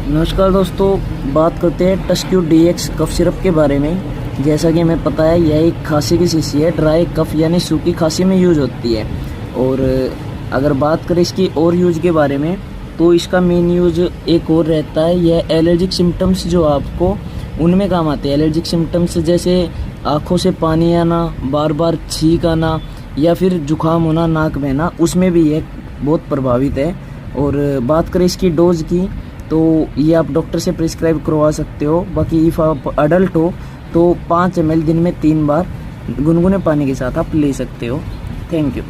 नमस्कार दोस्तों, बात करते हैं टस्क्यू DX कफ सिरप के बारे में। जैसा कि हमें पता है, यह एक खांसी की शीशी है। ड्राई कफ यानी सूखी खांसी में यूज़ होती है। और अगर बात करें इसकी और यूज़ के बारे में, तो इसका मेन यूज़ एक और रहता है। यह एलर्जिक सिम्टम्स जो आपको उनमें काम आते हैं। एलर्जिक सिम्टम्स जैसे आँखों से पानी आना, बार बार छींक आना या फिर जुकाम होना, नाक बहना, उसमें भी यह बहुत प्रभावित है। और बात करें इसकी डोज की, तो ये आप डॉक्टर से प्रिस्क्राइब करवा सकते हो। बाकी इफ़ आप अडल्ट हो तो 5 ml दिन में 3 बार गुनगुने पानी के साथ आप ले सकते हो। Thank you.